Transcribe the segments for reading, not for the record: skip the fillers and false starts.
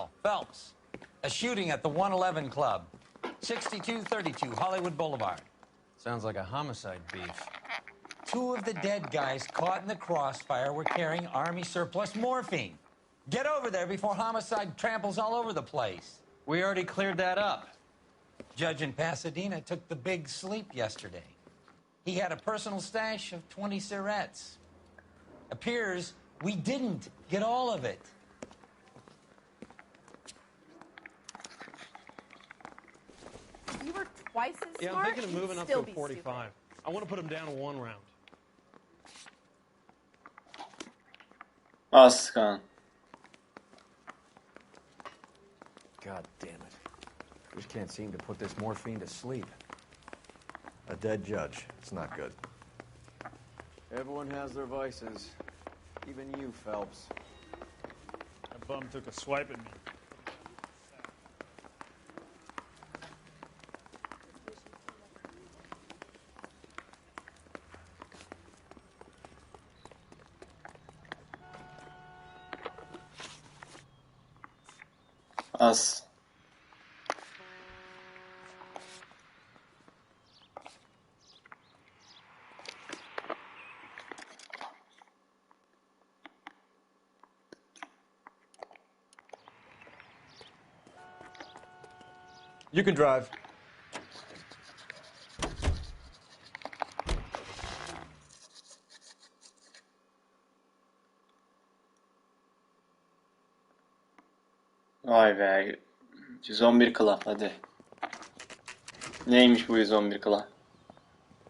Well, Phelps, a shooting at the 111 Club, 6232 Hollywood Boulevard. Sounds like a homicide beef. Two of the dead guys caught in the crossfire were carrying Army surplus morphine. Get over there before homicide tramples all over the place. We already cleared that up. Judge in Pasadena took the big sleep yesterday. He had a personal stash of 20 cigarettes. Appears we didn't get all of it. If you were twice as Yeah, smart, I'm thinking of moving you'd up still to be 45. stupid. I want to put him down to 1 round. Az kan. God damn it. Just can't seem to put this morphine to sleep. A dead judge. It's not good. Everyone has their vices. Even you, Phelps. That bum took a swipe at me. Az. You can drive. Vay be. 111 Club hadi. Neymiş bu 111 Club?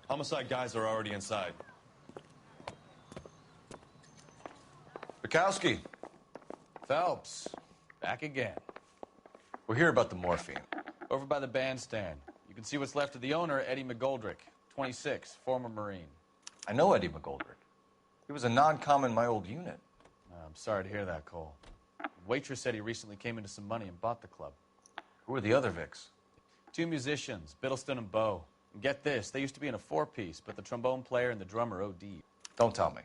Homicide guys are already inside. Bukowski. Phelps, back again. We're here about the morphine. Over by the bandstand. You can see what's left of the owner, Eddie McGoldrick, 26, former Marine. I know Eddie McGoldrick. He was a non-com in my old unit. I'm sorry to hear that, Cole. The waitress said he recently came into some money and bought the club. Who are the other Vics? 2 musicians, Biddleston and Bowe. And get this, they used to be in a 4-piece, but the trombone player and the drummer OD'd. Don't tell me.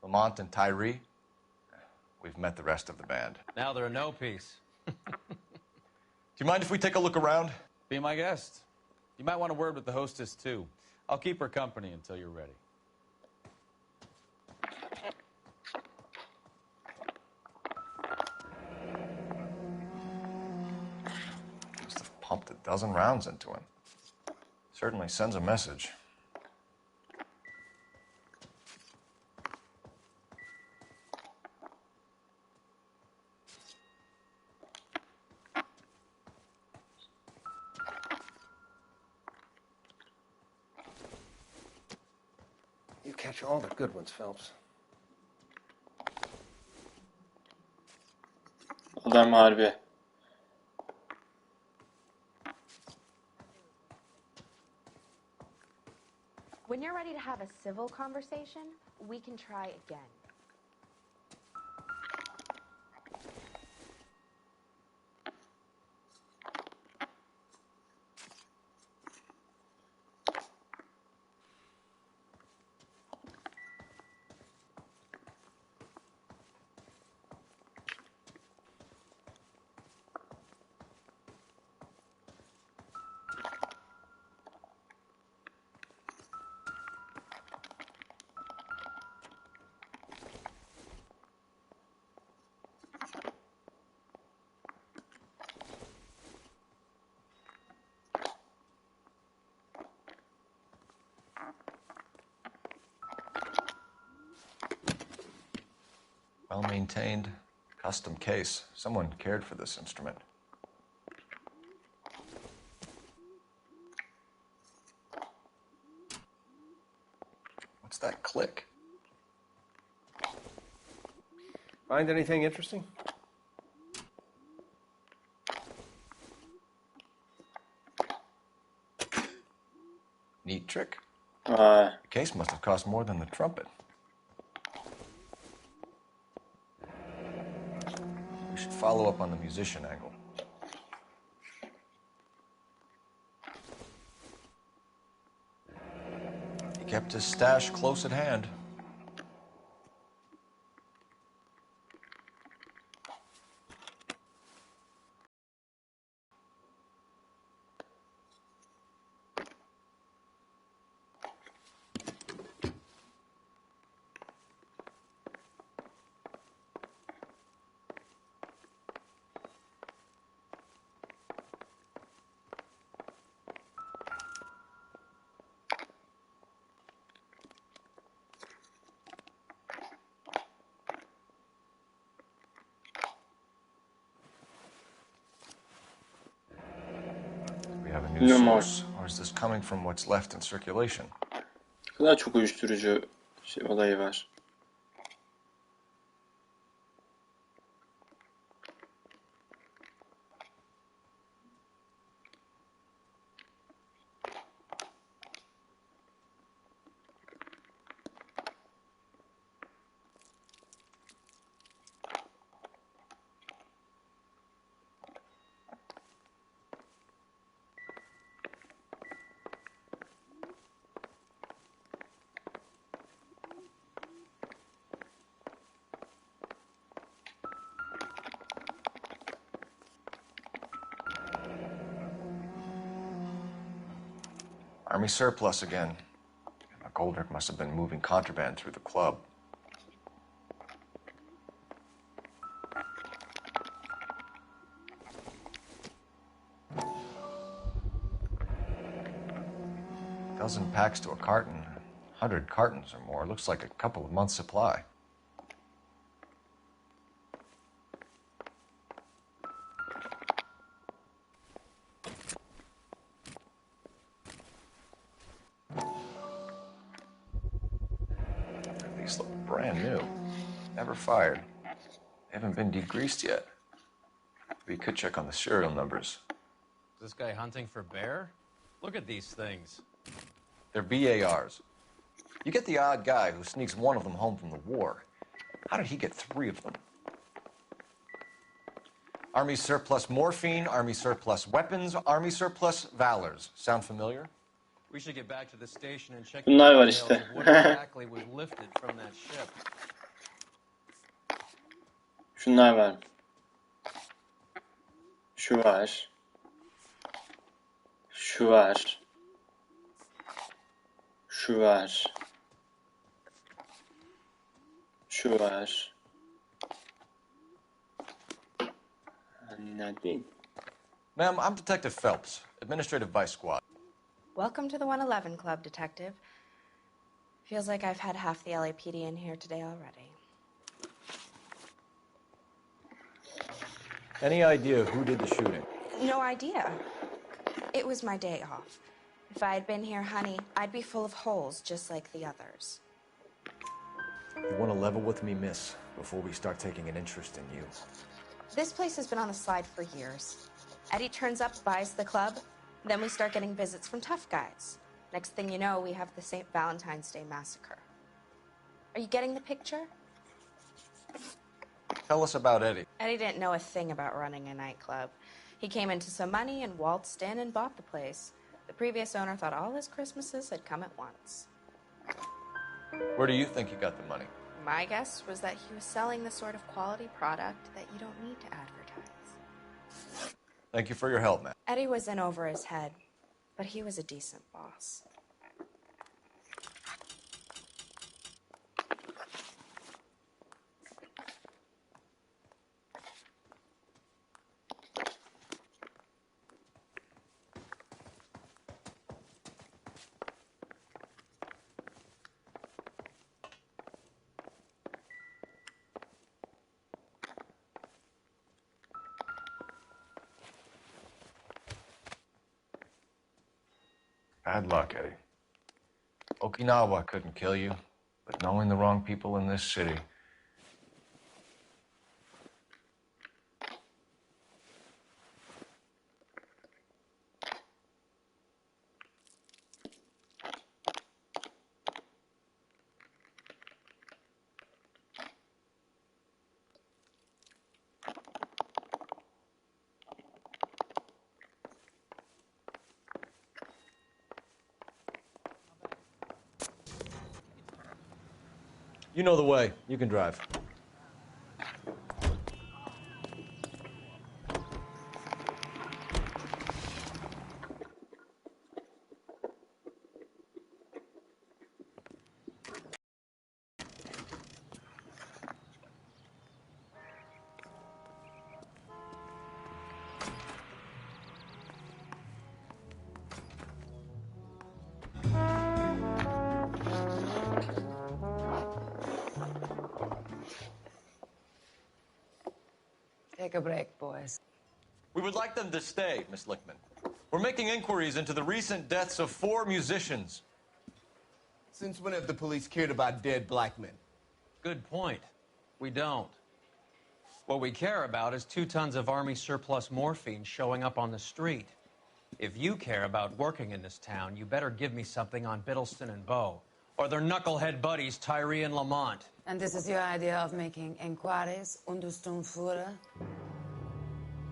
Lamont and Tyree? We've met the rest of the band. Now they're a no-piece. Do you mind if we take a look around? Be my guest. You might want a word with the hostess, too. I'll keep her company until you're ready. Must have pumped a dozen rounds into him. Certainly sends a message. You catch all the good ones, Phelps. Adam harbi. When you're ready to have a civil conversation, we can try again. Well-maintained, custom case. Someone cared for this instrument. What's that click? Find anything interesting? Neat trick. Vay. The case must have cost more than the trumpet. We should follow up on the musician angle. He kept his stash close at hand. new Bilmiyorum source, or is this coming from what's left in circulation? Ne kadar çok uyuşturucu olayı var. Army surplus again. Goldrick must have been moving contraband through the club. Dozen packs to a carton. 100 cartons or more. Looks like a couple of months' supply. These look brand new. Never fired. They haven't been degreased yet. We could check on the serial numbers. Is this guy hunting for bear? Look at these things. They're BARs. You get the odd guy who sneaks one of them home from the war. How did he get 3 of them? Army surplus morphine, Army surplus weapons, Army surplus valors. Sound familiar? We should get back to the station and check Bunlar var details işte. of what exactly was lifted from that ship. Şunlar var. Şu var. Şu var. Şu var. Şu var. Anladın. Ma'am, I'm Detective Phelps, Administrative Vice Squad. Welcome to the 111 Club, Detective. Feels like I've had half the LAPD in here today already. Any idea who did the shooting? No idea. It was my day off. If I had been here, honey, I'd be full of holes just like the others. You want to level with me, miss, before we start taking an interest in you. This place has been on the slide for years. Eddie turns up, buys the club, then we start getting visits from tough guys. Next thing you know, we have the St. Valentine's Day massacre. Are you getting the picture? Tell us about Eddie. Eddie didn't know a thing about running a nightclub. He came into some money and waltzed in and bought the place. The previous owner thought all his Christmases had come at once. Where do you think he got the money? My guess was that he was selling the sort of quality product that you don't need to advertise. Thank you for your help, ma'am. Eddie was in over his head, but he was a decent boss. Bad luck, Eddie. Okinawa couldn't kill you, but knowing the wrong people in this city. You know the way. You can drive. Take a break, boys. We would like them to stay, Miss Lickman. We're making inquiries into the recent deaths of 4 musicians. Since when have the police cared about dead black men? Good point. We don't. What we care about is 2 tons of Army surplus morphine showing up on the street. If you care about working in this town, you better give me something on Biddleston and Bow, or their knucklehead buddies Tyree and Lamont. And this is your idea of making inquiries, Untersturmführer?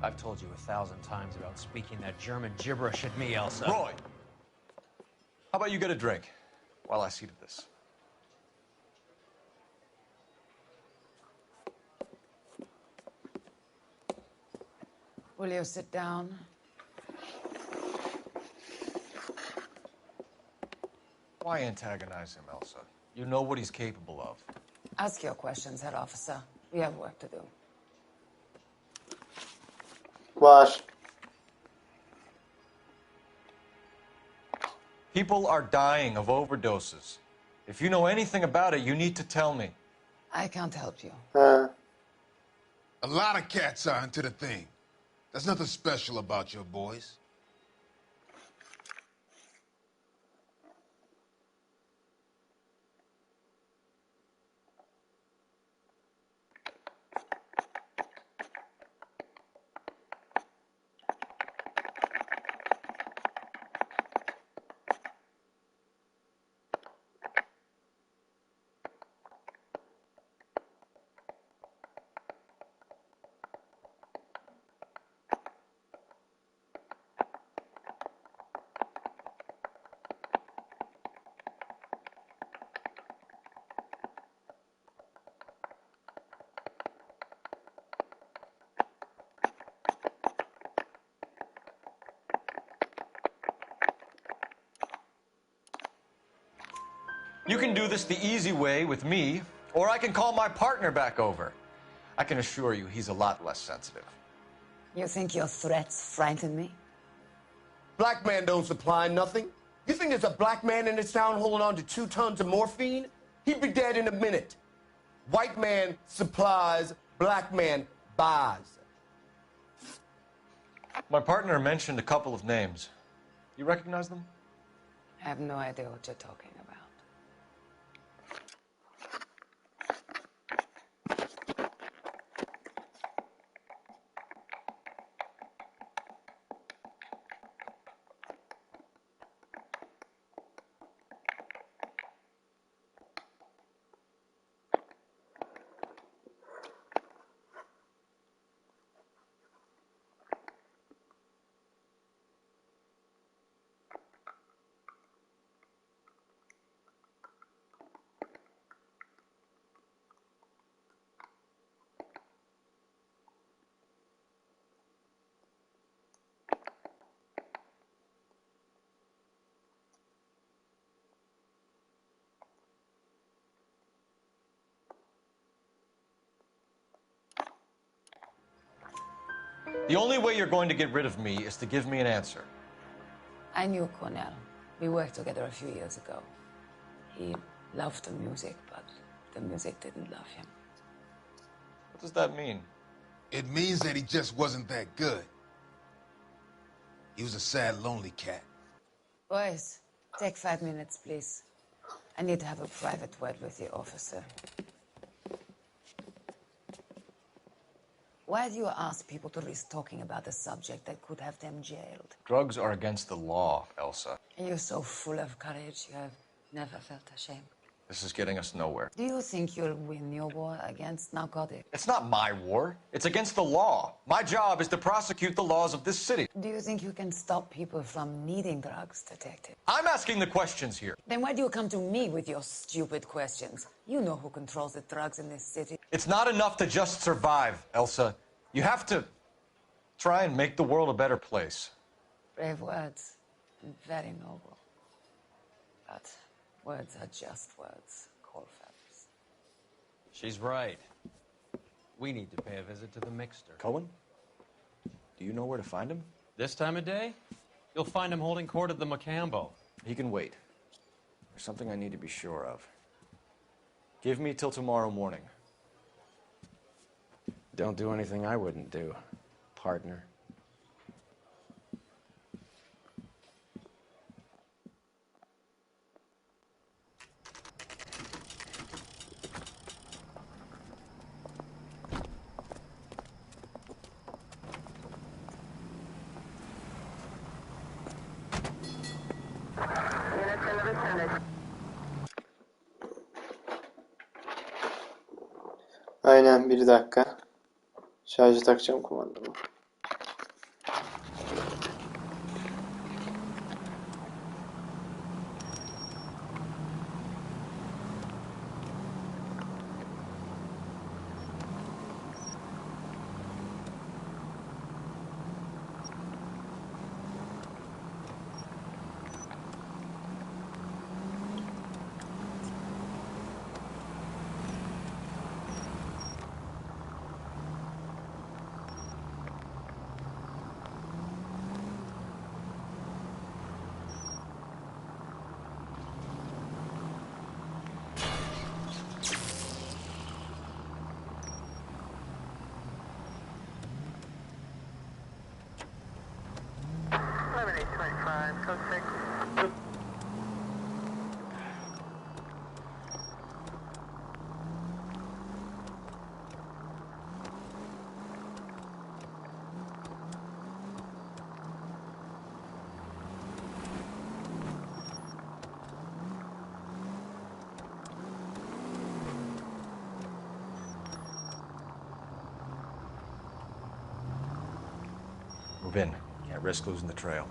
I've told you 1,000 times about speaking that German gibberish at me, Elsa. Roy! How about you get a drink while I see to this? Will you sit down? Why antagonize him, Elsa? You know what he's capable of. Ask your questions, head officer. We have work to do. Var. People are dying of overdoses. If you know anything about it, you need to tell me. I can't help you. Ha. A lot of cats are into the thing. There's nothing special about your boys. You can do this the easy way with me, or I can call my partner back over. I can assure you he's a lot less sensitive. You think your threats frighten me? Black man don't supply nothing. You think there's a black man in this town holding on to 2 tons of morphine? He'd be dead in a minute. White man supplies, black man buys. My partner mentioned a couple of names. You recognize them? I have no idea what you're talking about. The only way you're going to get rid of me is to give me an answer. I knew Cornell. We worked together a few years ago. He loved the music, but the music didn't love him. What does that mean? It means that he just wasn't that good. He was a sad, lonely cat. Boys, take 5 minutes, please. I need to have a private word with the officer. Why do you ask people to risk talking about a subject that could have them jailed? Drugs are against the law, Elsa. And you're so full of courage, you have never felt ashamed. This is getting us nowhere. Do you think you'll win your war against narcotics? It's not my war. It's against the law. My job is to prosecute the laws of this city. Do you think you can stop people from needing drugs, detective? I'm asking the questions here. Then why do you come to me with your stupid questions? You know who controls the drugs in this city. It's not enough to just survive, Elsa. You have to try and make the world a better place. Brave words, and very noble. But words are just words, coal feathers. She's right. We need to pay a visit to the mixer. Cohen? Do you know where to find him? This time of day, you'll find him holding court at the Macambo. He can wait. There's something I need to be sure of. Give me till tomorrow morning. Don't do anything I wouldn't do, partner. Aynen, bir dakika. Şarjı takacağım kumandamı. Move in. Can't risk losing the trail.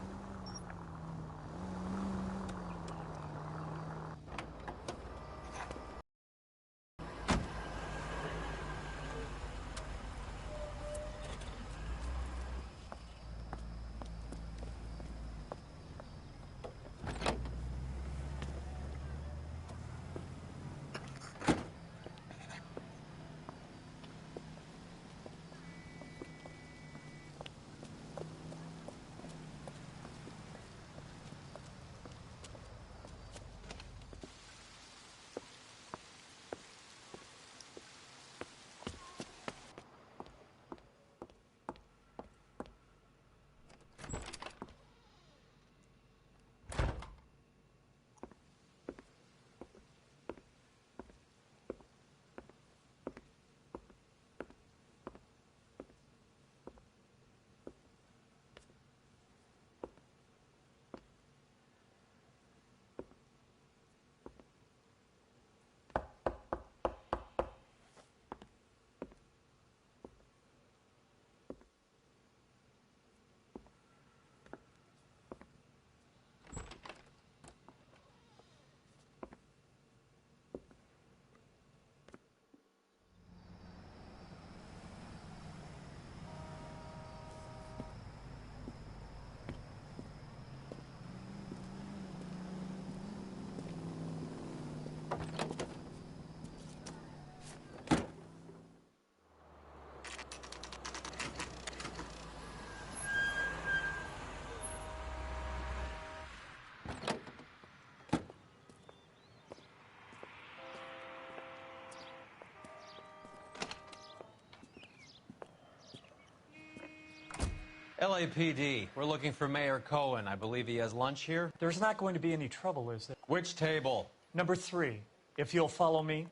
LAPD, we're looking for Mayor Cohen. I believe he has lunch here. There's not going to be any trouble, is there? Which table? Number 3, if you'll follow me.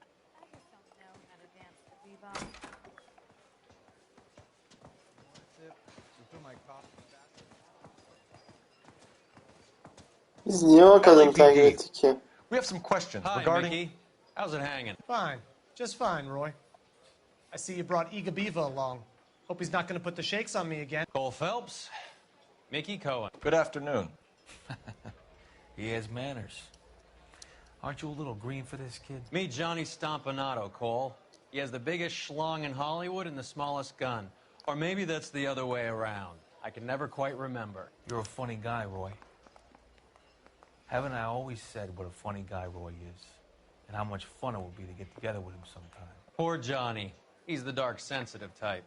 Biz niye o kadını takip LAPD. ettik ki? We have some questions Hi, regarding... Mickey. How's it hanging? Fine. Just fine, Roy. I see you brought Iga Beaver along. Hope he's not going to put the shakes on me again. Cole Phelps, Mickey Cohen. Good afternoon. He has manners. Aren't you a little green for this kid? Meet Johnny Stompanato, Cole. He has the biggest schlong in Hollywood and the smallest gun. Or maybe that's the other way around. I can never quite remember. You're a funny guy, Roy. Haven't I always said what a funny guy Roy is? And how much fun it would be to get together with him sometime. Poor Johnny. He's the dark, sensitive type.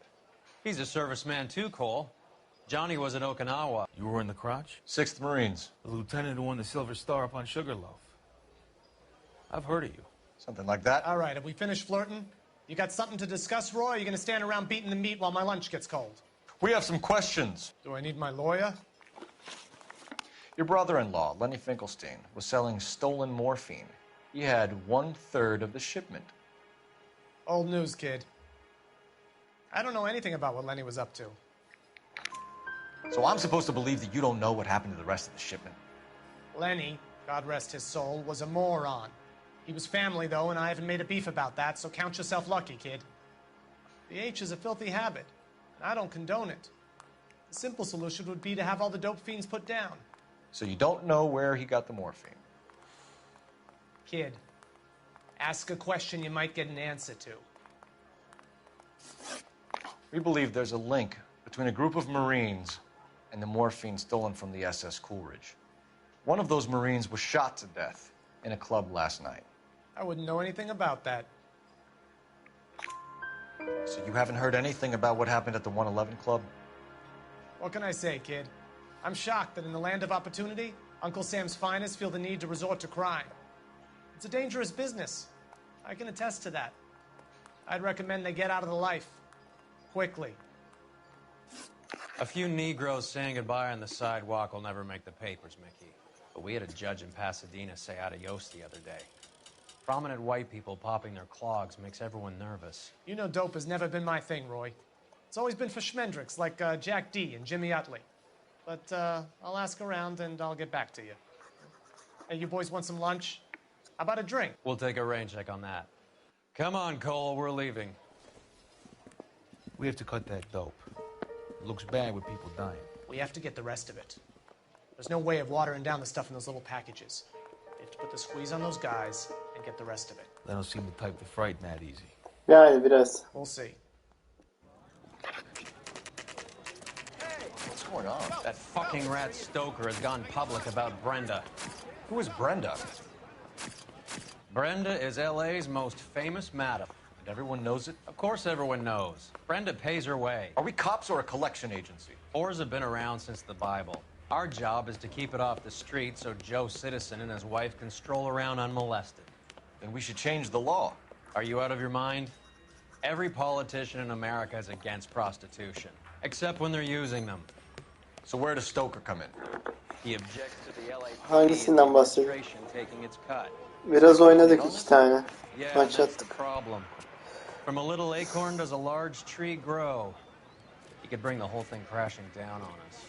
He's a serviceman too, Cole. Johnny was at Okinawa. You were in the crotch? 6th Marines. The lieutenant who won the Silver Star up on Sugarloaf. I've heard of you. Something like that. All right, have we finished flirting? You got something to discuss, Roy? Or are you going to stand around beating the meat while my lunch gets cold? We have some questions. Do I need my lawyer? Your brother-in-law, Lenny Finkelstein, was selling stolen morphine. He had 1/3 of the shipment. Old news, kid. I don't know anything about what Lenny was up to. So I'm supposed to believe that you don't know what happened to the rest of the shipment? Lenny, God rest his soul, was a moron. He was family, though, and I haven't made a beef about that, so count yourself lucky, kid. BH is a filthy habit, and I don't condone it. The simple solution would be to have all the dope fiends put down. So you don't know where he got the morphine? Kid, ask a question you might get an answer to. We believe there's a link between a group of Marines and the morphine stolen from the SS Coolidge. One of those Marines was shot to death in a club last night. I wouldn't know anything about that. So you haven't heard anything about what happened at the 111 Club? What can I say, kid? I'm shocked that in the land of opportunity, Uncle Sam's finest feel the need to resort to crime. It's a dangerous business. I can attest to that. I'd recommend they get out of the life. Quickly. A few Negroes saying goodbye on the sidewalk will never make the papers, Mickey. But we had a judge in Pasadena say adios the other day. Prominent white people popping their clogs makes everyone nervous. You know dope has never been my thing, Roy. It's always been for schmendricks like Jack D. and Jimmy Utley. But I'll ask around and I'll get back to you. Hey, you boys want some lunch? How about a drink? We'll take a rain check on that. Come on, Cole, we're leaving. We have to cut that dope. It looks bad with people dying. We have to get the rest of it. There's no way of watering down the stuff in those little packages. We have to put the squeeze on those guys and get the rest of it. They don't seem the type to frighten that easy. Yani biraz. We'll see. What's going on? That fucking rat Stoker has gone public about Brenda. Who is Brenda? Brenda is LA's most famous madam. And everyone knows it? Of course everyone knows. Brenda pays her way. Are we cops or a collection agency? Whores have been around since the Bible. Our job is to keep it off the street so Joe Citizen and his wife can stroll around unmolested. Then we should change the law. Are you out of your mind? Every politician in America is against prostitution, except when they're using them. So where does Stoker come in? He objects to the LA Hangisinden bahsediyor? administration taking its cut. Biraz oynadık 2 tane. Yeah, Maç that's the attık. problem. From a little acorn does a large tree grow. He could bring the whole thing crashing down on us.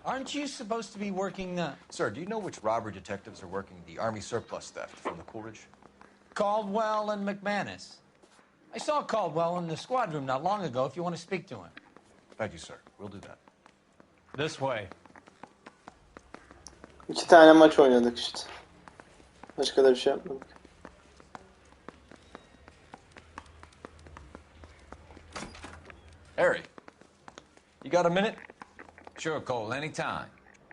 Aren't you supposed to be working Sir, do you know which robbery detectives are working the Army surplus theft from the Coolidge? Caldwell and McManus? I saw Caldwell in the squad room not long ago if you want to speak to him. Thank you, sir. We'll do that. This way. 2 tane maç oynadık işte. Başka da bir şey yapmadık. Harry, you got a minute? Sure, Cole, anytime.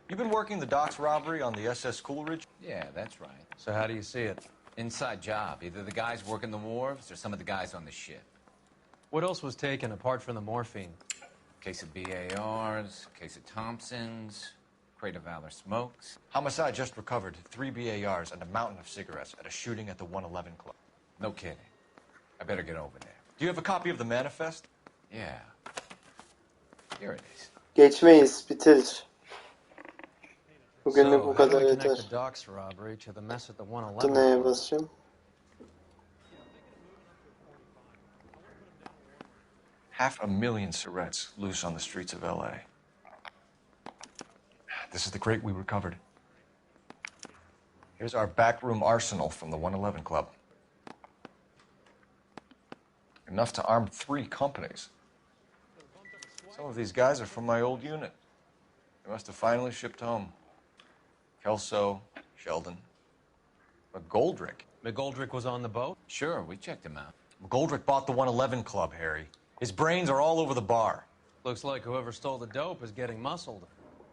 You've been working the docks robbery on the SS Coolidge? Yeah, that's right. So how do you see it? Inside job. Either the guys working the wharves or some of the guys on the ship. What else was taken apart from the morphine? Case of BARs, case of Thompsons, crate of Valor smokes. Homicide just recovered 3 BARs and a mountain of cigarettes at a shooting at the 111 Club. No kidding. I better get over there. Do you have a copy of the manifest? Yeah. Here it is. Geçmeyiz, bitiririz. Bugünlük So, bu how do kadar we connect yeter. the docks robbery to the mess at the Dur 111? neye basacağım? Half a million cigarettes loose on the streets of LA. This is the crate we recovered. Here's our backroom arsenal from the 111 Club. Enough to arm 3 companies. Some of these guys are from my old unit. They must have finally shipped home. Kelso, Sheldon, McGoldrick. McGoldrick was on the boat? Sure, we checked him out. McGoldrick bought the 111 Club, Harry. His brains are all over the bar. Looks like whoever stole the dope is getting muscled.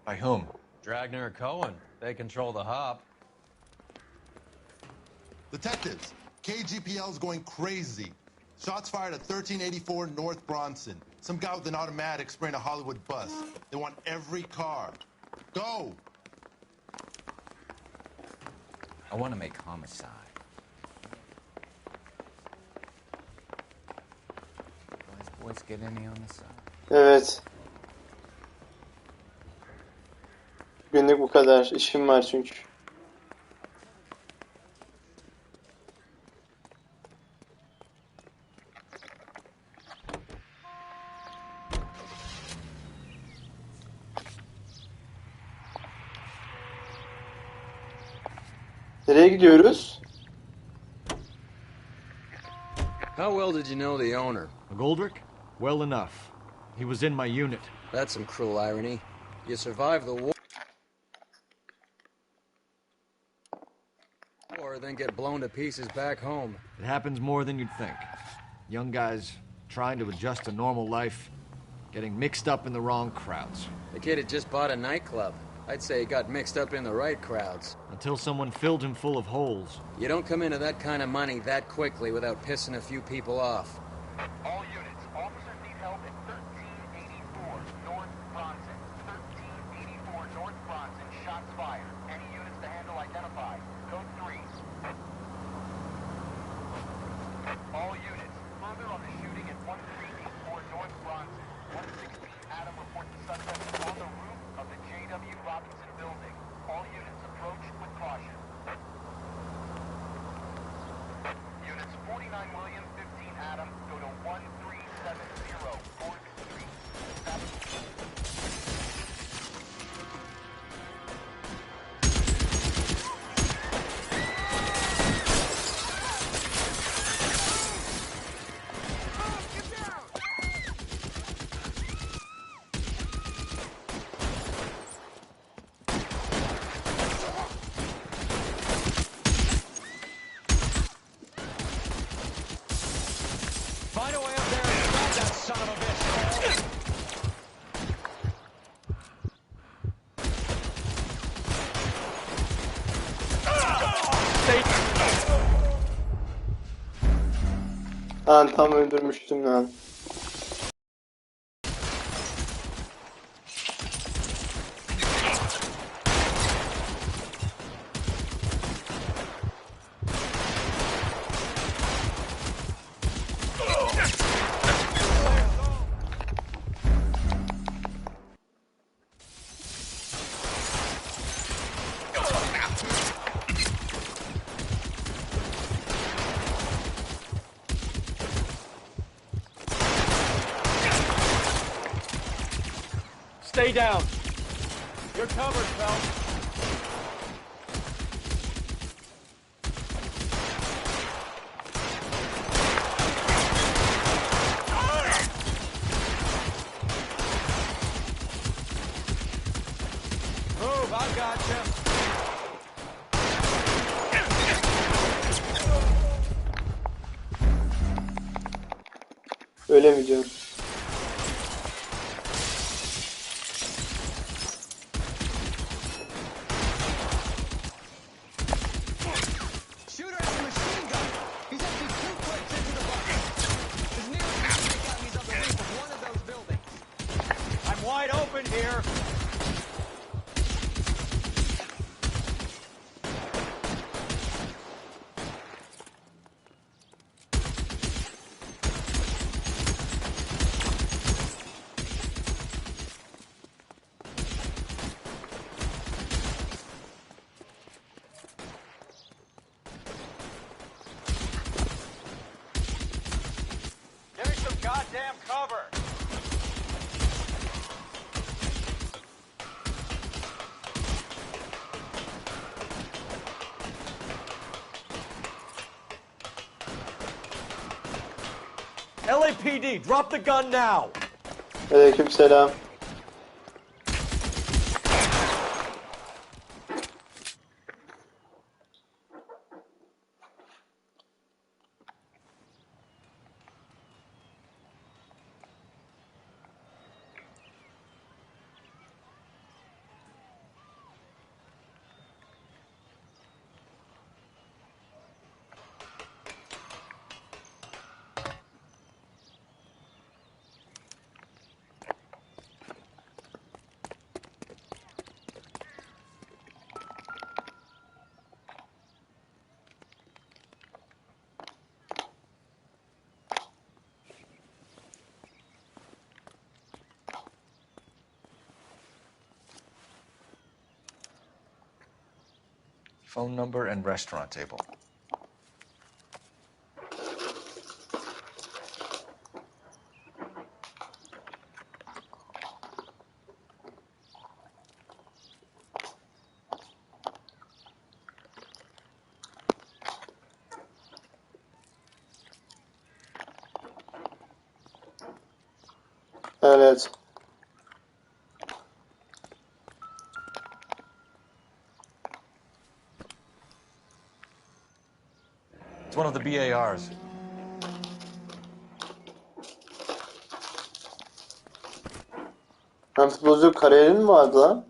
By whom? Dragner or Cohen. They control the hop. Detectives, KGPL's going crazy. Shots fired at 1384 North Bronson. Some guy with an automatic spraying a Hollywood bus. They want every car. Go! I want to make homicide. Boys get any on the side? Evet. Bugünlük bu kadar. İşim var çünkü. Nereye gidiyoruz? How well did you know the owner? McGoldrick? Well enough. He was in my unit. That's some cruel irony. You survived the war, then get blown to pieces back home. It happens more than you'd think. Young guys trying to adjust to normal life, getting mixed up in the wrong crowds. The kid had just bought a nightclub. I'd say he got mixed up in the right crowds. Until someone filled him full of holes. You don't come into that kind of money that quickly without pissing a few people off. All units, officers need help at 1384 North Bronson. 1384 North Bronson, shots fired. Any units to handle identified. Code 3. All units, further on the shooting at 1384 North Bronson. 116 Adam reports the suspect is on the roof of the J.W. Robinson building. All units approach with caution. Units 49 William, 15 Adam, go to 1370 Gordon Street. Find a way up there and grab that son of a bitch. Lan tam öldürmüştüm lan. Stay down. You're covered, Phelps. Move, I gotcha. Öyle mi diyorsun? I'm wide open here. Give me some goddamn cover. LAPD, drop the gun now! Aleykümselam. Phone number and restaurant table. Evet. It's one of the BARs. Futbolcu kariyerin mi vardı lan?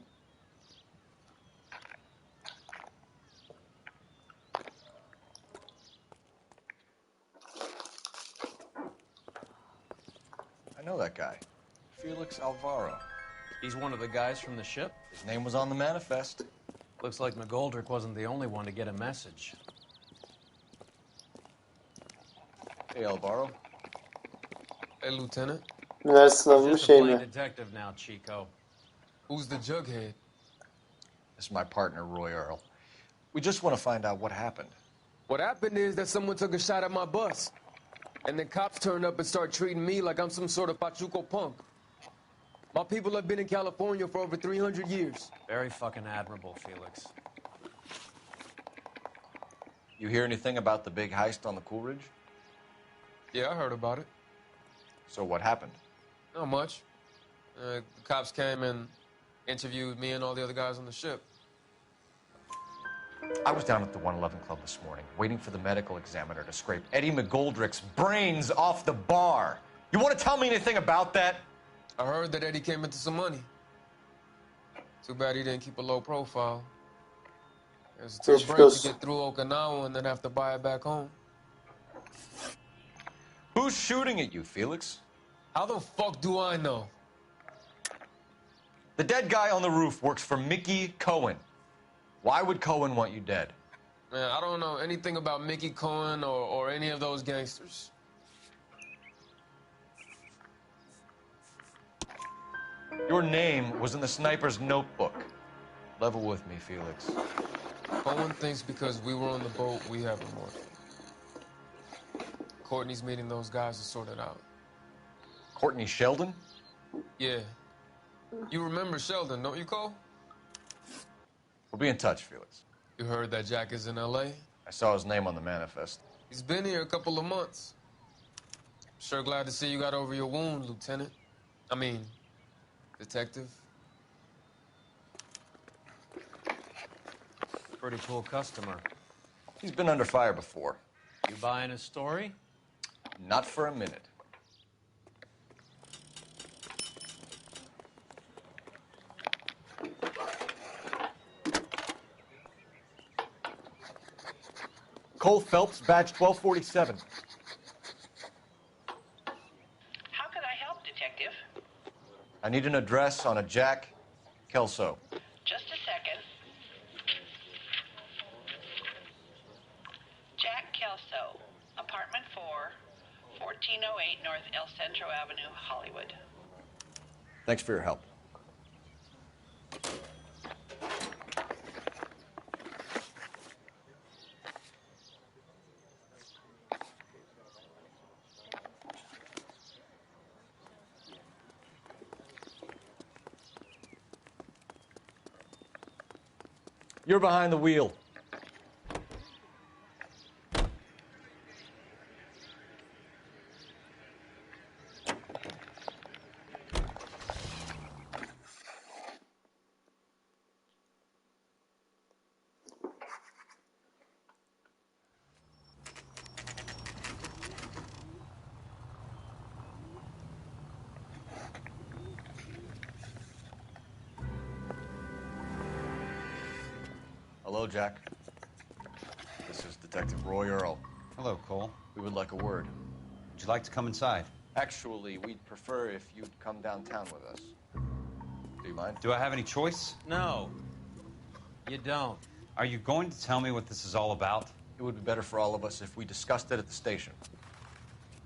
I know that guy. Felix Alvaro. He's one of the guys from the ship? His name was on the manifest. Looks like McGoldrick wasn't the only one to get a message. Hey, Alvaro. Hey, Lieutenant. Üniversite sınavı mı Just a şey plain mi? detective now, Chico. Who's the jughead? This is my partner, Roy Earl. We just want to find out what happened. What happened is that someone took a shot at my bus. And then cops turned up and started treating me like I'm some sort of Pachuco punk. My people have been in California for over 300 years. Very fucking admirable, Felix. You hear anything about the big heist on the Coolidge? Yeah, I heard about it. So what happened? Not much. The cops came and interviewed me and all the other guys on the ship. I was down at the 111 Club this morning, waiting for the medical examiner to scrape Eddie McGoldrick's brains off the bar. You want to tell me anything about that? I heard that Eddie came into some money. Too bad he didn't keep a low profile. It was a tough break to get through Okinawa and then have to buy it back home. Who's shooting at you, Felix? How the fuck do I know? The dead guy on the roof works for Mickey Cohen. Why would Cohen want you dead? Man, I don't know anything about Mickey Cohen or any of those gangsters. Your name was in the sniper's notebook. Level with me, Felix. Cohen thinks because we were on the boat, we have him on. Courtney's meeting those guys to sort it out. Courtney Sheldon? Yeah. You remember Sheldon, don't you, Cole? We'll be in touch, Felix. You heard that Jack is in L.A.? I saw his name on the manifest. He's been here a couple of months. Sure glad to see you got over your wound, Lieutenant. I mean, Detective. Pretty cool customer. He's been under fire before. You buying his story? Not for a minute. Cole Phelps, badge 1247. How can I help, Detective? I need an address on a Jack Kelso. Just a second. Jack Kelso, apartment 4, 1408 North El Centro Avenue, Hollywood. Thanks for your help. You're behind the wheel. Hello, Jack. This is Detective Roy Earl. Hello, Cole. We would like a word. Would you like to come inside? Actually, we'd prefer if you'd come downtown with us. Do you mind? Do I have any choice? No. You don't. Are you going to tell me what this is all about? It would be better for all of us if we discussed it at the station.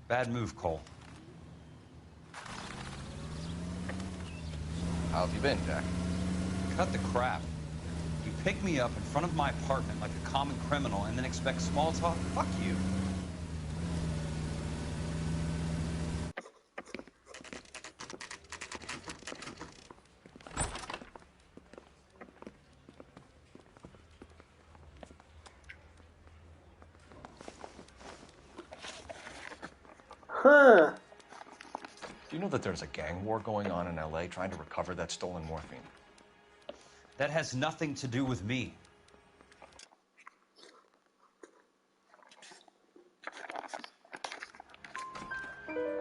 Bad move, Cole. How have you been, Jack? Cut the crap. You pick me up in front of my apartment like a common criminal and then expect small talk? Fuck you. Do you know that there's a gang war going on in LA trying to recover that stolen morphine? That has nothing to do with me.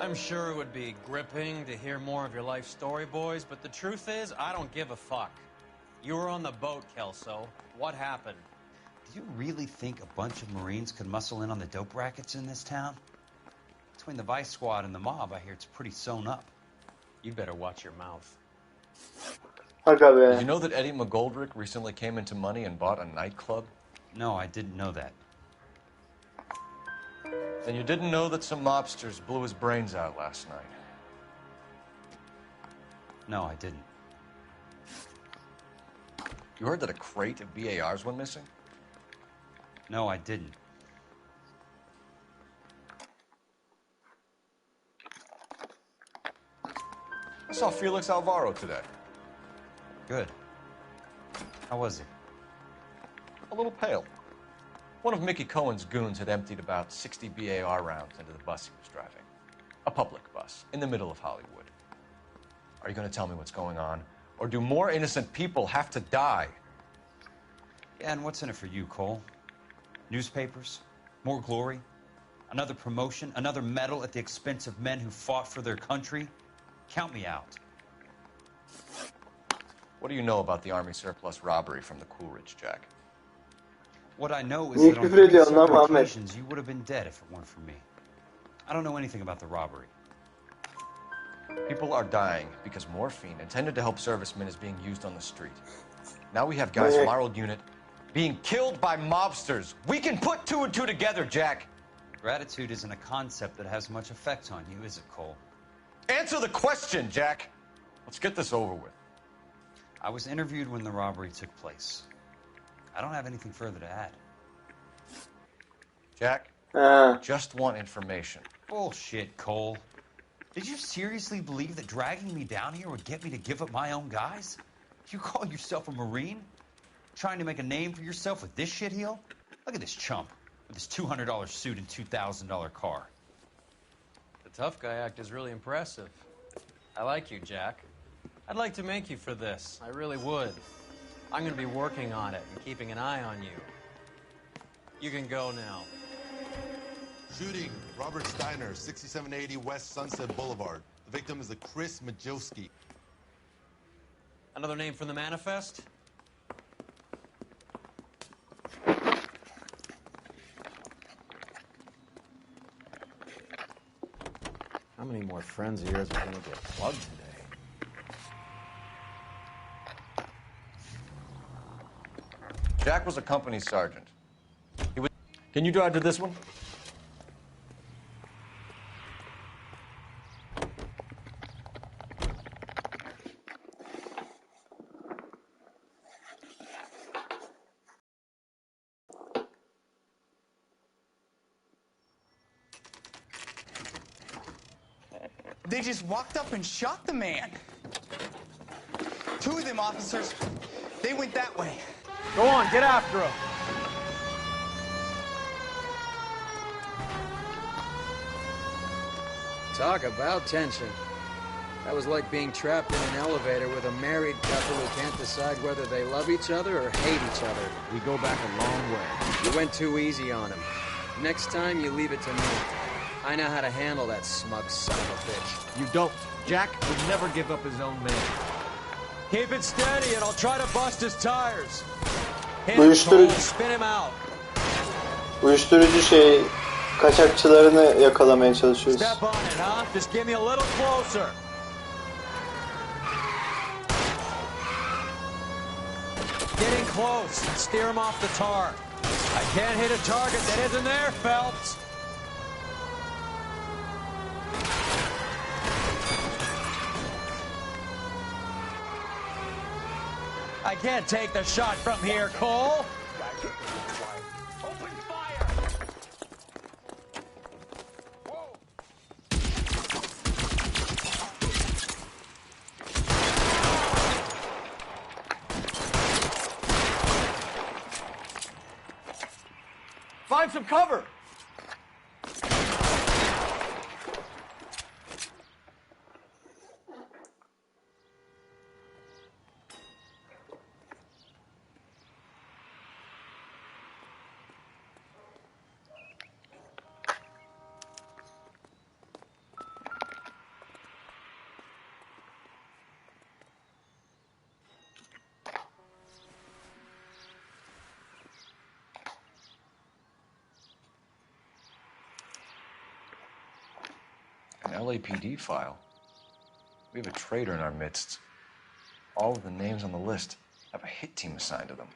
I'm sure it would be gripping to hear more of your life story, boys, but the truth is, I don't give a fuck. You were on the boat, Kelso. What happened? Do you really think a bunch of Marines could muscle in on the dope rackets in this town? Between the Vice Squad and the mob, I hear it's pretty sewn up. You better watch your mouth. Aga be. Did you know that Eddie McGoldrick recently came into money and bought a nightclub? No, I didn't know that. Then you didn't know that some mobsters blew his brains out last night? No, I didn't. You heard that a crate of BARs went missing? No, I didn't. I saw Felix Alvaro today. Good. How was he? A little pale. One of Mickey Cohen's goons had emptied about 60 BAR rounds into the bus he was driving. A public bus, in the middle of Hollywood. Are you going to tell me what's going on? Or do more innocent people have to die? Yeah, and what's in it for you, Cole? Newspapers? More glory? Another promotion? Another medal at the expense of men who fought for their country? Count me out. What do you know about the Army surplus robbery from the Coolidge, Jack? What I know is Niye that on küfür 3 ediyorsun lan separate Muhammed? occasions you would have been dead if it weren't for me. I don't know anything about the robbery. People are dying because morphine intended to help servicemen is being used on the street. Now we have guys from our old unit being killed by mobsters. We can put 2 and 2 together, Jack. Gratitude isn't a concept that has much effect on you, is it, Cole? Answer the question, Jack. Let's get this over with. I was interviewed when the robbery took place. I don't have anything further to add. Jack, just want information. Bullshit, Cole. Did you seriously believe that dragging me down here would get me to give up my own guys? You call yourself a Marine? Trying to make a name for yourself with this shitheel? Look at this chump with his $200 suit and $2,000 car. The tough guy act is really impressive. I like you, Jack. I'd like to make you for this. I really would. I'm going to be working on it and keeping an eye on you. You can go now. Shooting, Robert Steiner, 6780 West Sunset Boulevard. The victim is a Chris Majowski. Another name from the manifest? How many more friends of yours are going to get plugged today? Jack was a company sergeant. Can you drive to this one? They just walked up and shot the man. 2 of them officers, they went that way. Go on, get after him. Talk about tension. That was like being trapped in an elevator with a married couple who can't decide whether they love each other or hate each other. We go back a long way. You went too easy on him. Next time, you leave it to me. I know how to handle that smug son of a bitch. You don't. Jack would never give up his own man. Keep it steady and I'll try to bust his tires. Hit Uyuşturucu- him, Cole. Spin him out. Uyuşturucu kaçakçılarını yakalamaya çalışıyoruz. Step on it, huh? Just give me a little closer. Getting close. Steer him off the tar. I can't hit a target that isn't there, Phelps. I can't take the shot from here, Cole. Open fire! Find some cover. An LAPD file? We have a traitor in our midst. All of the names on the list have a hit team assigned to them.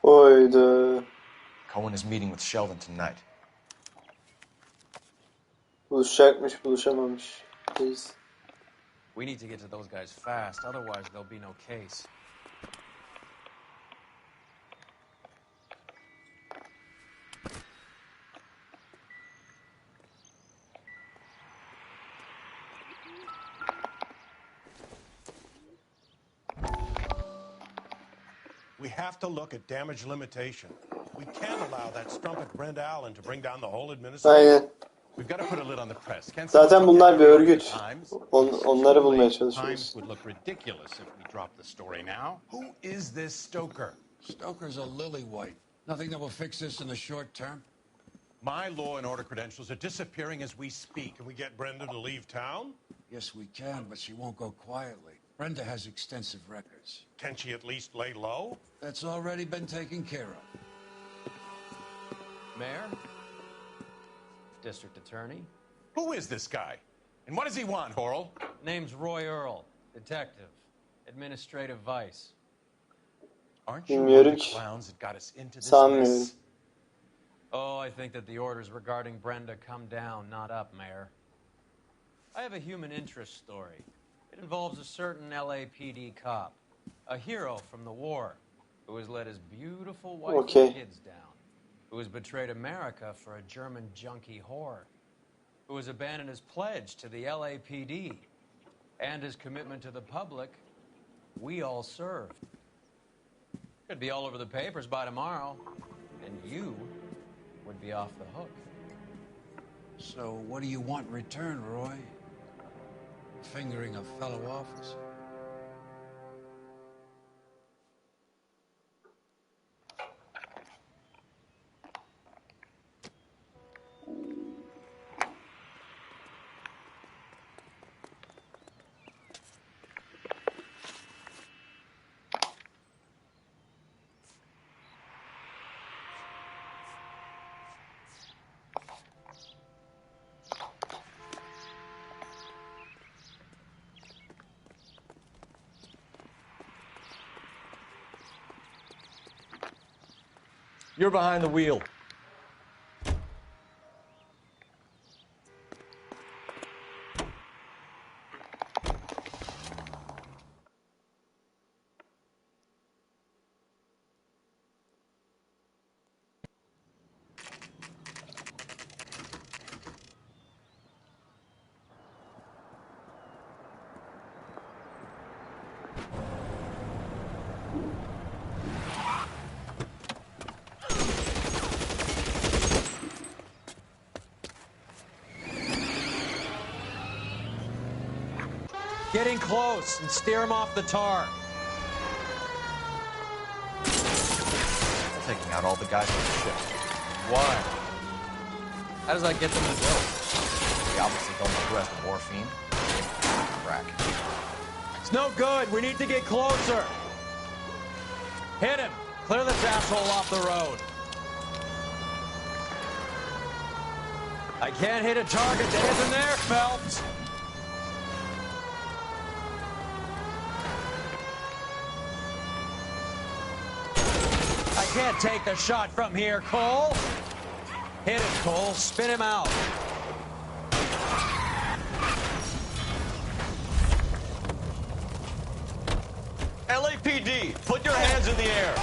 Hayda. Cohen is meeting with Sheldon tonight. Buluşacakmış, buluşamamış. Please. We need to get to those guys fast, otherwise there'll be no case. We have to look at damage limitation. We can't allow that strumpet Brent Allen to bring down the whole administration. Aynen. We've got to put a lid on the press. Can't Zaten bunlar bir örgüt. Times. Onları bulmaya Times çalışıyoruz. would look ridiculous if we dropped the story now. Who is this Stoker? Stoker's a lily-white. Nothing that will fix this in the short term? My law and order credentials are disappearing as we speak. Can we get Brenda to leave town? Yes, we can, but she won't go quietly. Brenda has extensive records. Can she at least lay low? That's already been taken care of. Mayor? District Attorney? Who is this guy? And what does he want, Horrell? Name's Roy Earl, detective, administrative vice. Aren't you one of the clowns that got us into this mess? Oh, I think that the orders regarding Brenda come down, not up, Mayor. I have a human interest story. It involves a certain LAPD cop, a hero from the war, who has let his beautiful wife and kids down, who has betrayed America for a German junkie whore, who has abandoned his pledge to the LAPD and his commitment to the public we all served. Could be all over the papers by tomorrow, and you would be off the hook. So what do you want in return, Roy? Fingering a fellow officer? You're behind the wheel. Getting close and steer him off the tar. I'm taking out all the guys on the ship. Why? How does that get them to go? We obviously don't know who has the morphine. Crack. It's no good. We need to get closer. Hit him. Clear this asshole off the road. I can't hit a target that isn't there, Phelps. I can't take the shot from here, Cole. Hit it, Cole. Spin him out. LAPD, put your hands in the air.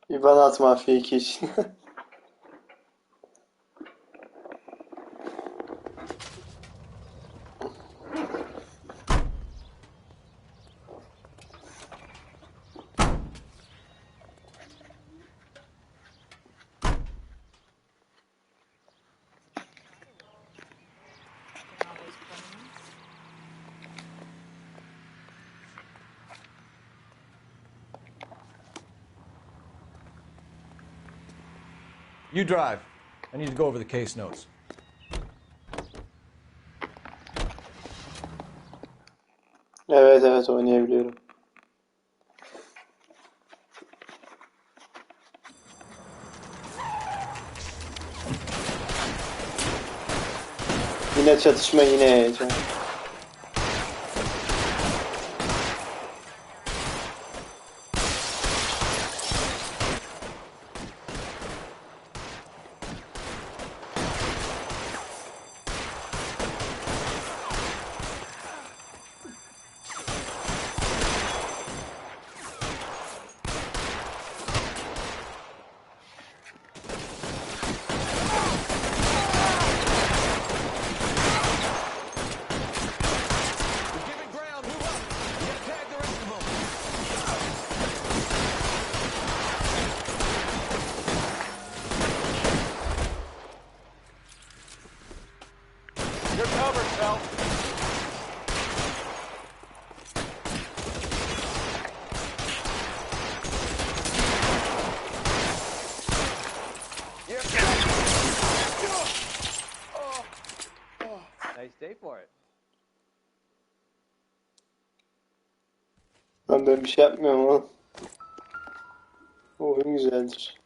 İban at mafya 2 için. You drive. I need to go over the case notes. Evet oynayabiliyorum. Yine çatışma, yine heyecan. You're covered, Phelps. Nice day for it. Ben bir şey yapmıyorum ama. Oyun güzeldir.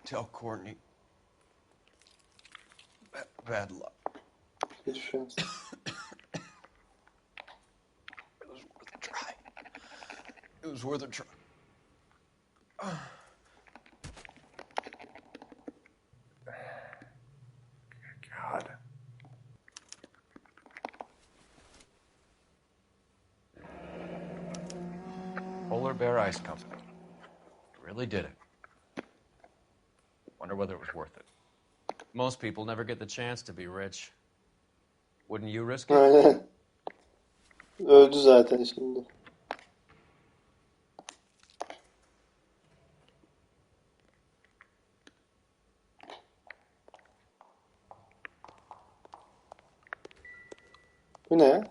Tell Courtney. Bad luck. Hiçbir şey olmaz. It was worth a try. God. Polar Bear Ice Company. Really did it. Wonder whether it was worth it. Most people never get the chance to be rich. Wouldn't you risk it? Aynen. Öldü zaten şimdi. Bu ne?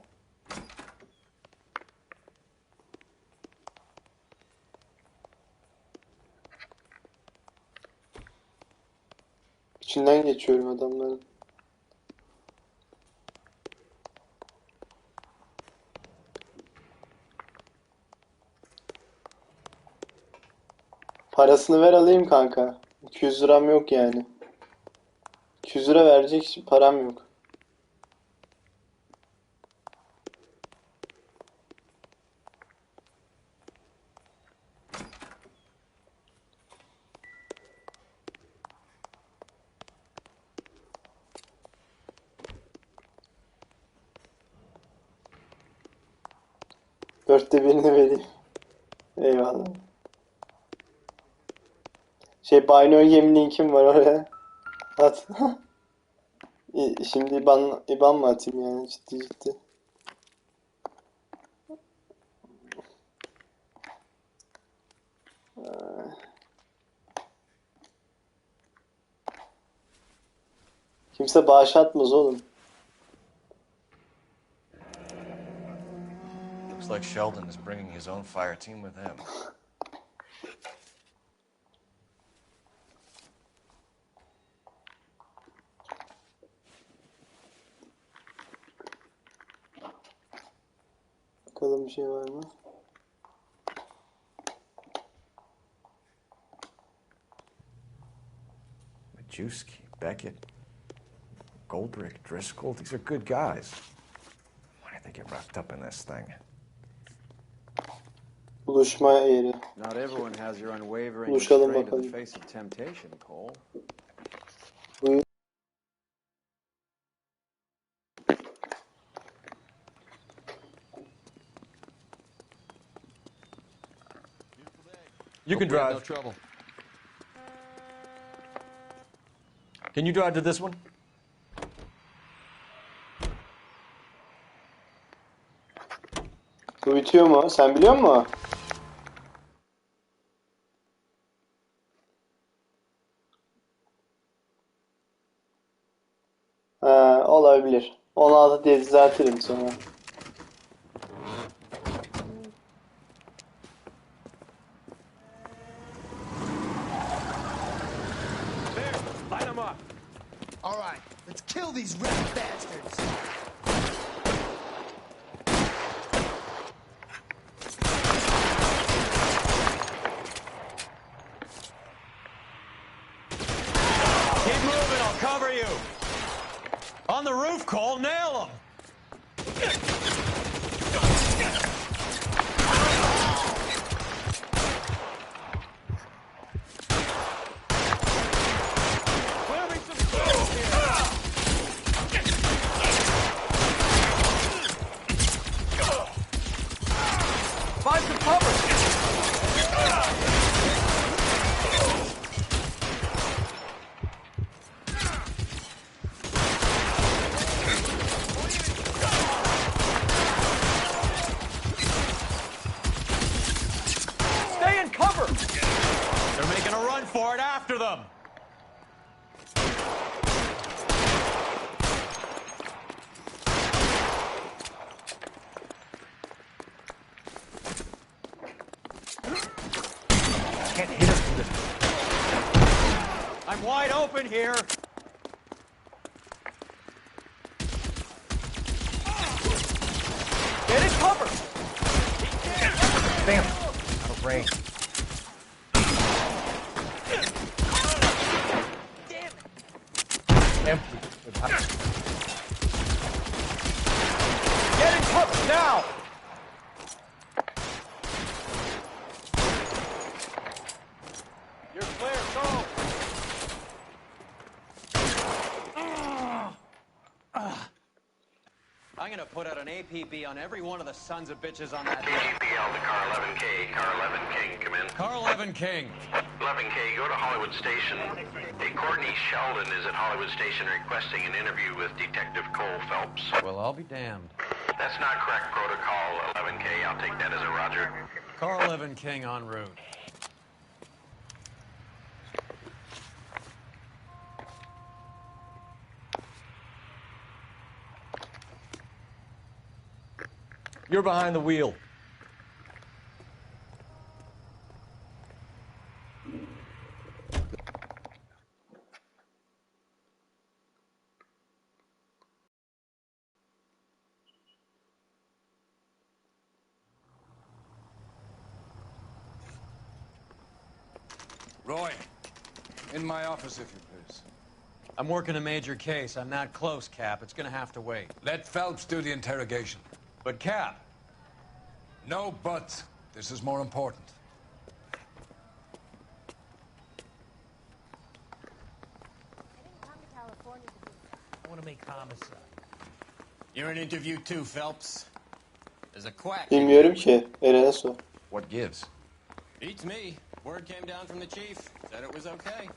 İçinden geçiyorum adamların. Parasını ver alayım kanka. 200 liram yok yani. 200 lira verecek param yok. Dörtte birini vereyim. Eyvallah. Binary Game linkim var oraya. At. Şimdi IBAN mı atayım yani ciddi. Kimse bağış atmaz oğlum. Looks like Sheldon is bringing his own fire team with him. Bakalım bir şey var mı? Majewski, Beckett, Goldrick, Driscoll, these are good guys. Why did they get wrapped up in this thing? Buluşma yeri. Not everyone has your unwavering Buluşalım restraint in bakalım. the face of temptation, Cole. Buyur. You can drive. No trouble. Can you drive to this one? Bu bitiyor mu? Sen biliyor musun? Olabilir. 16 diye düzeltirim sonra. Kill these rat bastards! Keep moving, I'll cover you. On the roof, Cole, nail him. Find some cover! Stay in cover! They're making a run for it after them. Can't hit us with it. I'm wide open here. Get in cover! Damn! Out of range. Empty. Get in cover now! You're clear, go! I'm gonna put out an APB on every one of the sons of bitches on that. GPL to car 11K. Car 11 King, come in. Car 11 King. 11K, go to Hollywood Station. Hey, Courtney Sheldon is at Hollywood Station requesting an interview with Detective Cole Phelps. Well, I'll be damned. That's not correct protocol, 11K. I'll take that as a roger. Car 11 King en route. You're behind the wheel. Roy, in my office, if you please. I'm working a major case. I'm not close, Cap. It's gonna have to wait. Let Phelps do the interrogation. But, Cap. No buts. This is more important. I want to make homicide. You're in interview too, Phelps. There's a quack. Bilmiyorum ki. Eren'e sor. What gives? Beats me. Word came down from the chief. Said it was okay.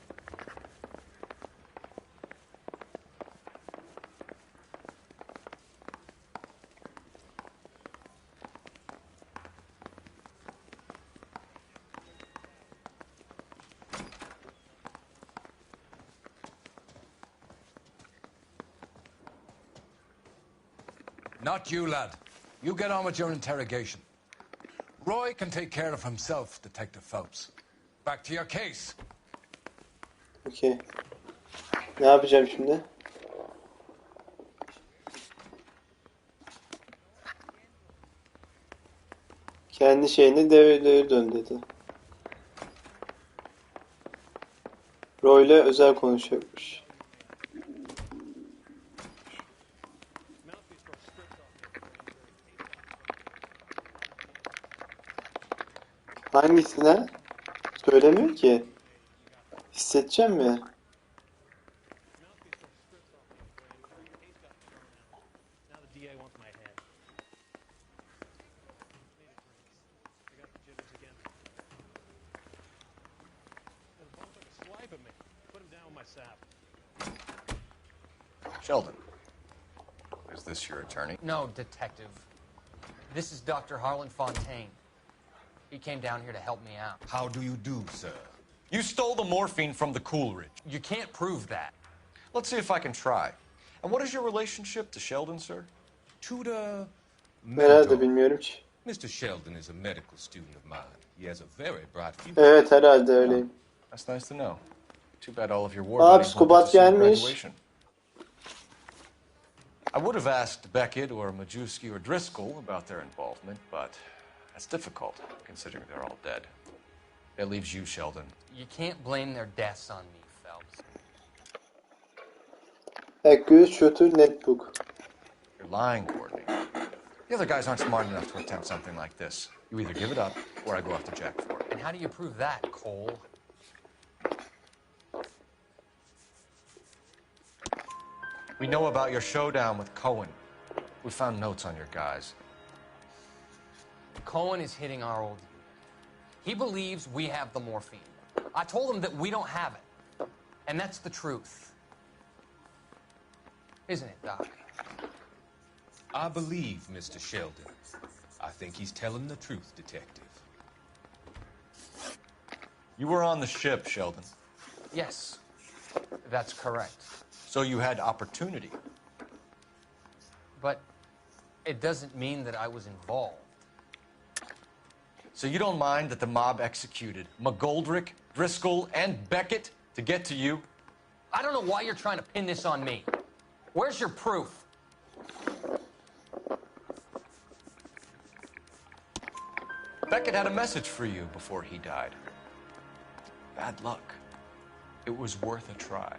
Not you, lad. You get on with your interrogation. Roy can take care of himself, Detective Phelps. Back to your case. Okey. Ne yapacağım şimdi? Kendi şeyine devre dön dedi. Roy'la özel konuşuyormuş. Hangisine? Söylemiyor ki. Hissedeceğim mi? Sheldon, is this your attorney? No, detective. This is Dr. Harlan Fontaine. He came down here to help me out. How do you do, sir? You stole the morphine from the Coolidge. You can't prove that. Let's see if I can try. And what is your relationship to Sheldon, sir? To the Herhalde bilmiyorum ki. Mr. Sheldon is a medical student of mine. He has a very bright future. Evet herhalde öyleyim. That's nice to know. Too bad all of your war Aa buddies won't get to psikopat see your gelmiş. graduation. I would have asked Beckett or Majewski or Driscoll about their involvement, but that's difficult, considering they're all dead. That leaves you, Sheldon. You can't blame their deaths on me, Phelps. Accurate shooter netbook. You're lying, Courtney. The other guys aren't smart enough to attempt something like this. You either give it up, or I go after Jack for it. And how do you prove that, Cole? We know about your showdown with Cohen. We found notes on your guys. Cohen is hitting our old unit. He believes we have the morphine. I told him that we don't have it. And that's the truth. Isn't it, Doc? I believe Mr. Sheldon. I think he's telling the truth, Detective. You were on the ship, Sheldon. Yes, that's correct. So you had opportunity. But it doesn't mean that I was involved. So you don't mind that the mob executed McGoldrick, Driscoll, and Beckett to get to you? I don't know why you're trying to pin this on me. Where's your proof? Beckett had a message for you before he died. Bad luck. It was worth a try.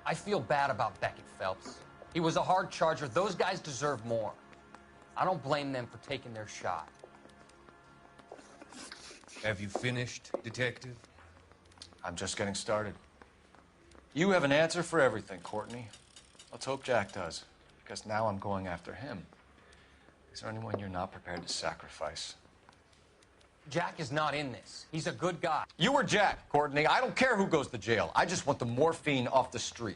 I feel bad about Beckett, Phelps. He was a hard charger. Those guys deserve more. I don't blame them for taking their shot. Have you finished, Detective? I'm just getting started. You have an answer for everything, Courtney. Let's hope Jack does, because now I'm going after him. Is there anyone you're not prepared to sacrifice? Jack is not in this. He's a good guy. You were Jack, Courtney. I don't care who goes to jail. I just want the morphine off the street.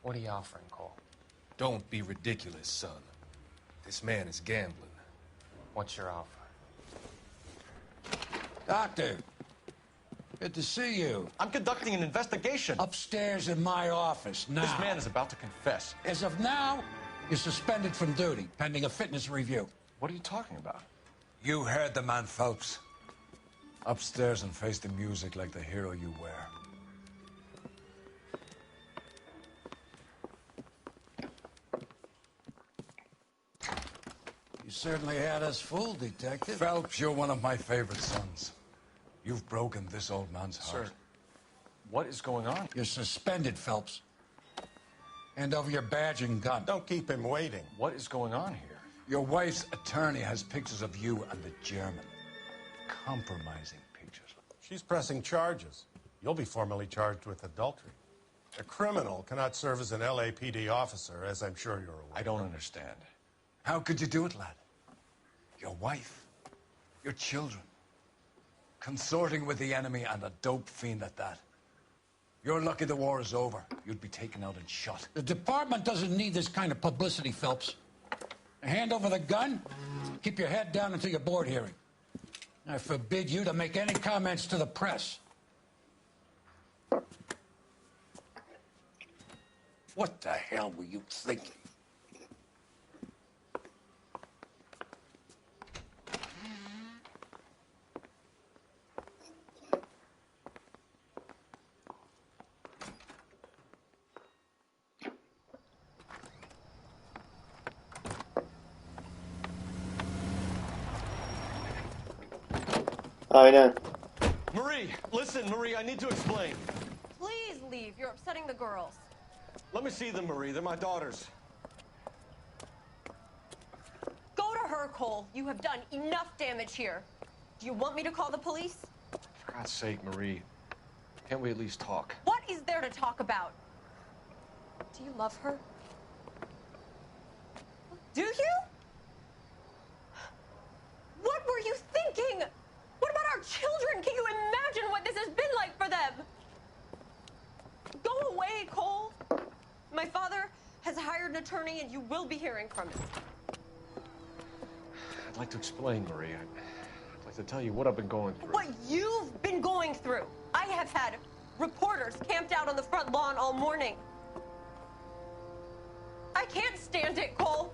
What are you offering, Cole? Don't be ridiculous, son. This man is gambling. What's your offer? Doctor, good to see you. I'm conducting an investigation. Upstairs in my office now. This man is about to confess. As of now, you're suspended from duty, pending a fitness review. What are you talking about? You heard the man, Phelps. Upstairs and face the music like the hero you were. You certainly had us fooled, Detective. Phelps, you're one of my favorite sons. You've broken this old man's heart. Sir, what is going on? You're suspended, Phelps. Hand over your badge and gun. Don't keep him waiting. What is going on here? Your wife's attorney has pictures of you and the German. Compromising pictures. She's pressing charges. You'll be formally charged with adultery. A criminal cannot serve as an LAPD officer, as I'm sure you're aware. I don't understand. How could you do it, lad? Your wife, your children, consorting with the enemy and a dope fiend at that. You're lucky the war is over. You'd be taken out and shot. The department doesn't need this kind of publicity, Phelps. Hand over the gun, keep your head down until your board hearing. I forbid you to make any comments to the press. What the hell were you thinking? Aynen. Marie, listen, Marie, I need to explain. Please leave. You're upsetting the girls. Let me see them, Marie. They're my daughters. Go to her, Cole. You have done enough damage here. Do you want me to call the police? For God's sake, Marie, can't we at least talk? What is there to talk about? Do you love her? Do you? What were you thinking? What about our children? Can you imagine what this has been like for them? Go away, Cole. My father has hired an attorney and you will be hearing from him. I'd like to explain, Marie. I'd like to tell you what I've been going through. What you've been going through. I have had reporters camped out on the front lawn all morning. I can't stand it, Cole.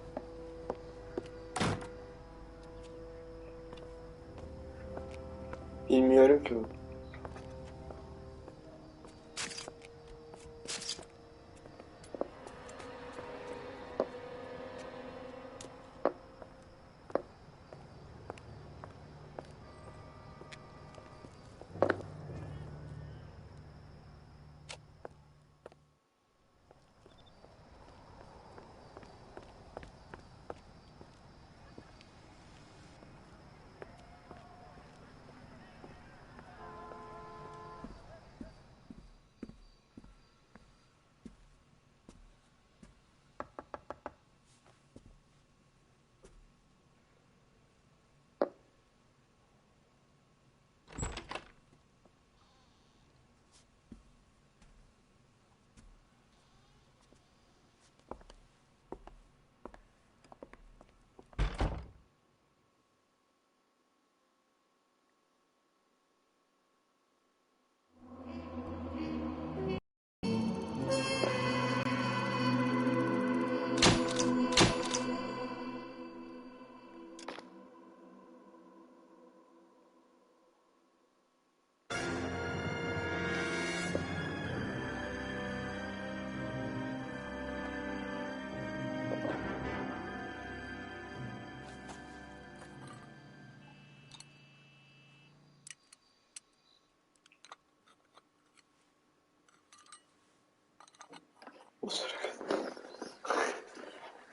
Bilmiyorum ki.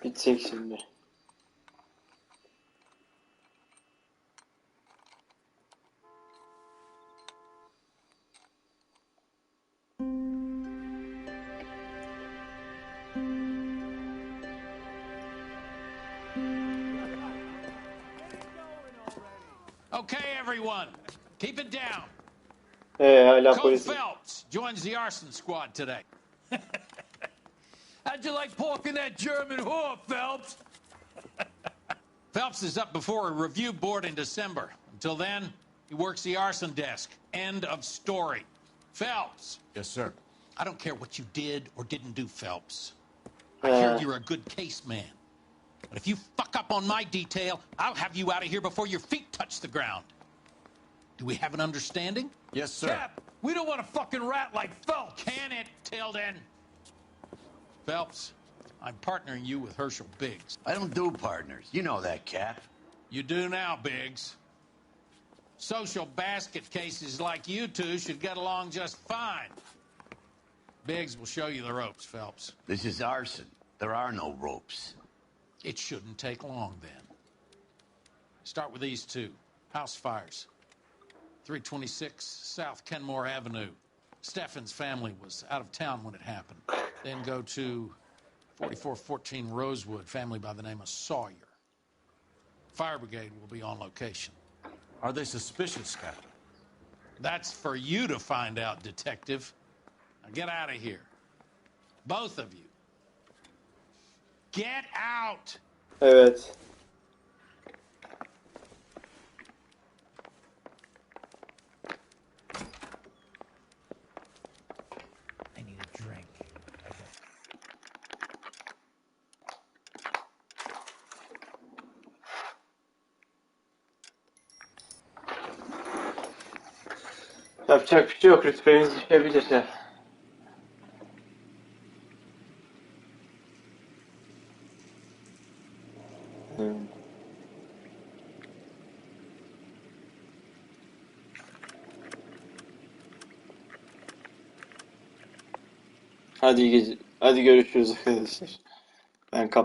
Bitecek şimdi. Okay, everyone, keep it down. Hala Cole polis. Phelps joins the arson squad today. How'd you like porking that German whore, Phelps? Phelps is up before a review board in December. Until then, he works the arson desk. End of story. Phelps. Yes, sir. I don't care what you did or didn't do, Phelps. I hear Yeah. you're a good case man. But if you fuck up on my detail, I'll have you out of here before your feet touch the ground. Do we have an understanding? Yes, sir. Cap, we don't want a fucking rat like Phelps. Can it, Tilden? Phelps, I'm partnering you with Herschel Biggs. I don't do partners. You know that, Cap. You do now, Biggs. Social basket cases like you two should get along just fine. Biggs will show you the ropes, Phelps. This is arson. There are no ropes. It shouldn't take long, then. Start with these two. House fires. 326 South Kenmore Avenue. Steffen's family was out of town when it happened. Then go to 4414 Rosewood, family by the name of Sawyer. Fire brigade will be on location. Are they suspicious, Captain? That's for you to find out, detective. Now get out of here. Both of you. Get out! Evet. I need a drink. Yapacak bir şey yok. Rütbemiz düşebilir ya. Hadi görüşürüz arkadaşlar. Ben kapat.